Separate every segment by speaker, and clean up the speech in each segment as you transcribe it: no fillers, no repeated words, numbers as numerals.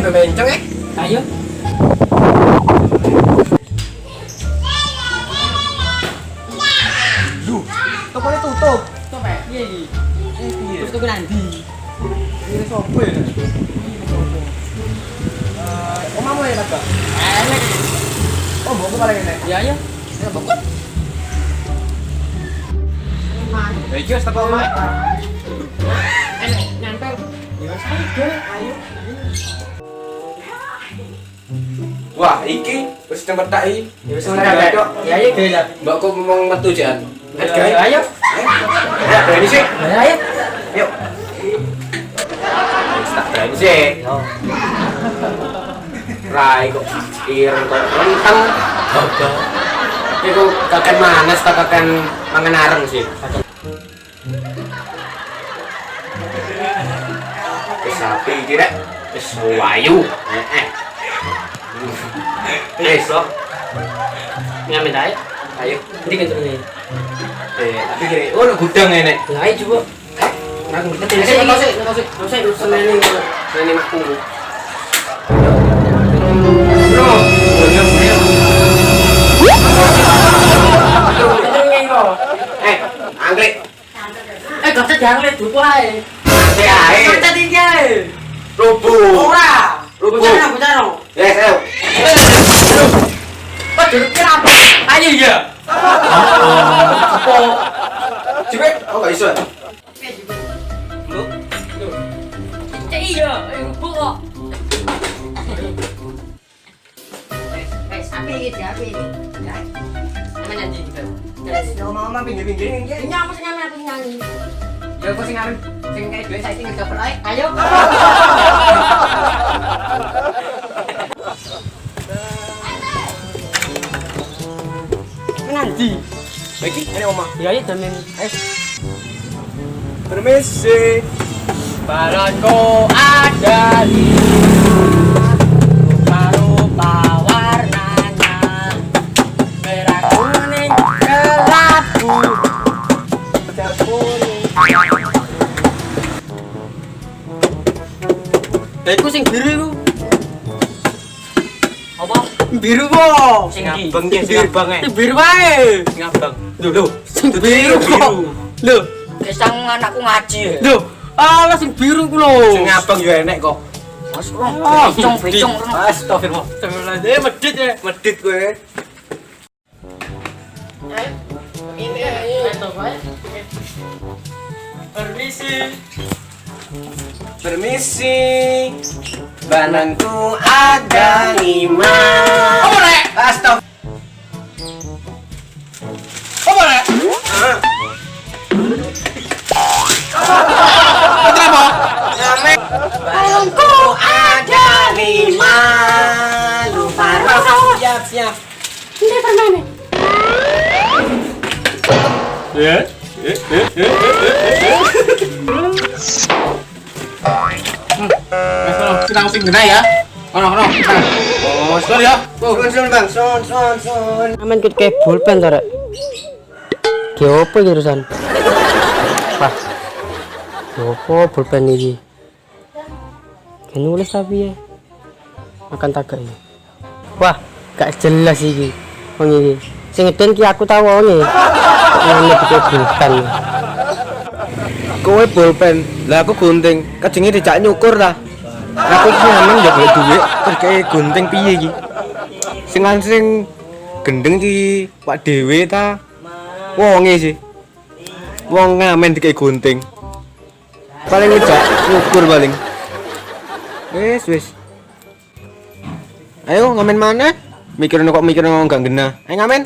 Speaker 1: sampai bencong
Speaker 2: Ayo.
Speaker 1: Duh, tokonya tutup.
Speaker 2: Tutup ya? Iya iya.
Speaker 1: Iya.
Speaker 2: Terus tunggu nanti.
Speaker 1: Ini sopo ya? Omamu ya, Pak?
Speaker 2: Elek.
Speaker 1: Oh, mbokku paling enak.
Speaker 2: Ya ya.
Speaker 1: Ya, mbokku. Ya, iki wis teko omah.
Speaker 2: Elek nyantel.
Speaker 1: Ya wis ayo. Wah, iki wis tempetak iki.
Speaker 2: Ya wis ngerti kok. Ya ya gila.
Speaker 1: Mbokku ngomong metu jan.
Speaker 2: Ayo.
Speaker 1: Ya, berani sih.
Speaker 2: Ayo.
Speaker 1: Yuk. Wis tak berani sih.
Speaker 2: Yo.
Speaker 1: Rai kok ireng kok renteng.
Speaker 2: Gagal.
Speaker 1: Iku kaken manes ta kaken mangan areng sih. Wis sapi iki rek. Wis wayu. Heeh. Wis kok.
Speaker 2: Ngamen ae.
Speaker 1: Ayo.
Speaker 2: Ndi keturune.
Speaker 1: Tapi kira oh no gudang enek.
Speaker 2: Ya ayo coba.
Speaker 1: Ora ngerti.
Speaker 2: Nggak usah
Speaker 1: Seneni makku. Anggrek.
Speaker 2: Gak jangan lihat dulu ae.
Speaker 1: Anggrek ae.
Speaker 2: Kita tinggal.
Speaker 1: Rubu.
Speaker 2: Ora.
Speaker 1: Rubu.
Speaker 2: Bicara.
Speaker 1: Yes, ayo.
Speaker 2: Kok duduk kira apa? Ayo ya. Apa?
Speaker 1: Cepet. Oh, gak iso. Lu.
Speaker 2: Iya, rubu kok. Api gitu, api ini. Namanya nanti juga.
Speaker 1: Ya mama pinggir-pinggir ya.
Speaker 2: Nyamuk sing nyamuk aku nyanyi.
Speaker 1: Ya kok sing arep sing kayak duwe saiki ngedaper ae.
Speaker 2: Ayo. Nanti.
Speaker 1: Iki ini oma.
Speaker 2: Ya ya temen. Ayo.
Speaker 1: Permisi.
Speaker 2: Balonku ada di rupa-rupa warnanya merah kuning kelabu pecah kuning. Iku sing biru iku. Apa? Biru kok. Sing
Speaker 1: Ngabang ki, sing ngabang ae.
Speaker 2: Biru wae.
Speaker 1: Ngabang. Lho,
Speaker 2: Sing biru kok. Lho, kesang anakku ngaji. Lho, alah sing biru ku lho.
Speaker 1: sing ngabang yo enek kok.
Speaker 2: Mas, becong.
Speaker 1: Astagfirullah.
Speaker 2: Astagfirullahaladzim, medit ya.
Speaker 1: Medit kowe.
Speaker 2: Ini permisi.
Speaker 1: Permisi. Bananku ada 5.
Speaker 2: Apa rek?
Speaker 1: Astagfirullah.
Speaker 2: Apa rek?
Speaker 1: Kenapa? Bananku ada 5. Lupa siap.
Speaker 2: Ini permen.
Speaker 1: Ya.
Speaker 2: Kita sing gena ya. Ono.
Speaker 1: Oh,
Speaker 2: Son ya.
Speaker 1: Son Bang, son.
Speaker 2: Aman kit kayak pulpen to rek. Ki opo iki urusan? Wah. Opo pulpen iki? Ki nulis tapi ya. Makan tagak ya. Wah, gak jelas iki. Wong iki. Sing ngeden ki aku tau wonge. Ngene dike pulpen.
Speaker 1: Kowe pulpen, lah aku gunting. Kajenge dijak nyukur ta. Aku iki nang njak golek dhuwit, terus kayak gunting piye iki? Sing gendeng iki Pak dhewe ta? Wonge sih. Wong ngamen dikek gunting. Paling dijak nyukur paling. Wis. Ayo ngamen mana? Mikirin kok gak gena. Ayo ngamen.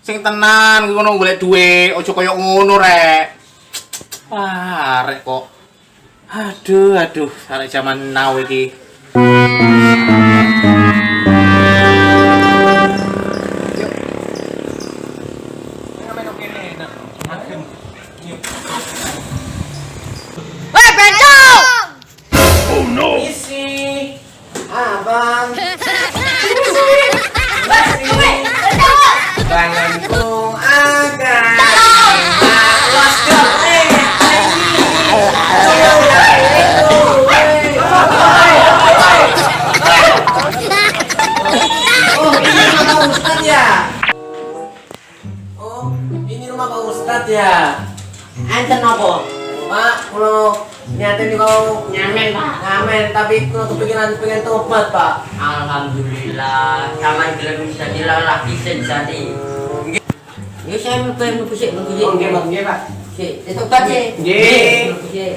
Speaker 3: Sing tenan ngono golek duwe, aja kaya ngono rek. Arek kok. Aduh, arek zaman now iki.
Speaker 2: Weh, bencong!
Speaker 1: Isi abang. Bang Ustaz ya.
Speaker 2: Enten apa?
Speaker 1: Pak, kalau niatin kau
Speaker 2: Nyamen, Pak.
Speaker 1: ngamen tapi kalau kepikiran pengen tobat, Pak.
Speaker 2: Alhamdulillah, sama gelem bisa dilalahi sejati. Yo saya mlebu sik.
Speaker 1: Oh, nggih, Pak, nggih, Pak.
Speaker 2: Sik, tobat sik.
Speaker 1: Nggih.
Speaker 2: Mlebu sik.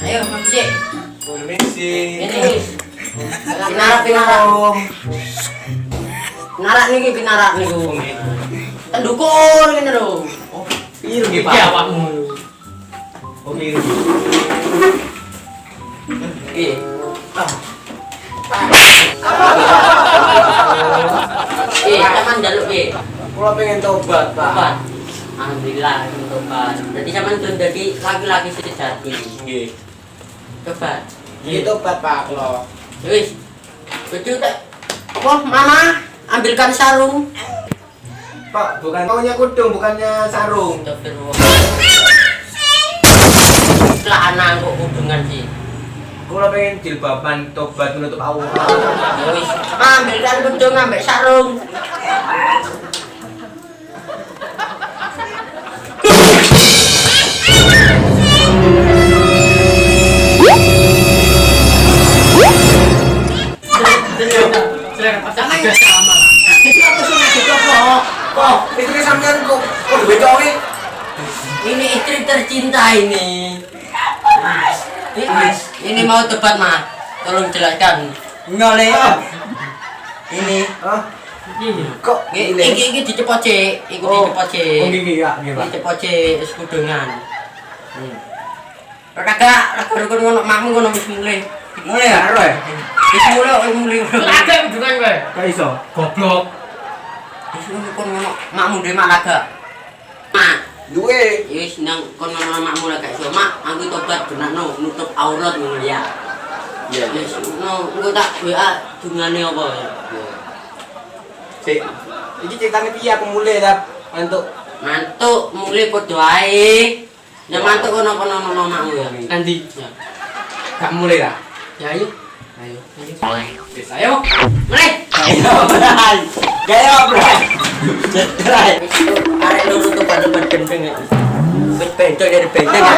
Speaker 2: Ayo, mlebu sik.
Speaker 1: Permisi.
Speaker 2: Ini. Pinarak. Pinarak niki pinarak niku. Tendukur ngene lho.
Speaker 1: Oh, piye nggih, Pak?
Speaker 2: Iki awakmu.
Speaker 1: Oh, piye?
Speaker 2: Iki. Sampean njaluk piye?
Speaker 1: Kula pengen tobat, Pak.
Speaker 2: Tobat. Alhamdulillah tobat. Jadi sampean gelem dadi laki-laki sejati.
Speaker 1: Nggih.
Speaker 2: Tobat.
Speaker 1: Nggih tobat, Pak, kula.
Speaker 2: Wis. Betul tak? Wah, Mama, ambilkan sarung.
Speaker 1: Pak, bukan maunya kudung, bukannya sarung.
Speaker 2: Astagfirullah. Celana kok hubungan sih.
Speaker 1: Kula pengen jilbaban tobat menutup aurat.
Speaker 2: Ya wis, ambilkan kudung ambek sarung. Sama. Aku sih ngasih kok.
Speaker 1: Kok, itu sampean kok dibecoki?
Speaker 2: Ini istri tercinta ini. Ini mau tobat, Mas. Tolong jelaskan.
Speaker 1: Ngale.
Speaker 2: Ini.
Speaker 1: Hah? Kok
Speaker 2: Iki dicepoce, iku dicepoce.
Speaker 1: Oh, nggih, ya, nggih, Pak.
Speaker 2: Dicepoce wis kudungan. Kagak rukun ngono makmu ngono wis mulai.
Speaker 1: Mulai ya, ro ya?
Speaker 2: Wis mulai. Kagak kudungan kowe.
Speaker 1: Gak iso.
Speaker 2: Goblok. Wis rukun ngono makmu dhewe mak kagak. Mak,
Speaker 1: Duwe.
Speaker 2: wis nang kon ngono makmu lek gak iso. Mak, aku tobat benakno nutup aurat ngono ya.
Speaker 1: Iya,
Speaker 2: Wis ngono, engko tak WA dungane apa ya.
Speaker 1: Sik. Iki ceritane piye aku mulai ta? Mantuk.
Speaker 2: Mantuk mulai padha ae. Ya mantuk kono-kono makmu ya.
Speaker 1: Nanti
Speaker 2: Ya.
Speaker 1: gak mulai ta?
Speaker 2: Ya ayo.
Speaker 1: Ayo.
Speaker 2: Wis ayo. Mulai.
Speaker 1: Ayo, Bray. Gaya, Bray.
Speaker 2: Jetrai. Arek loro tuh pada gendeng. Wis bentol dari benteng ya.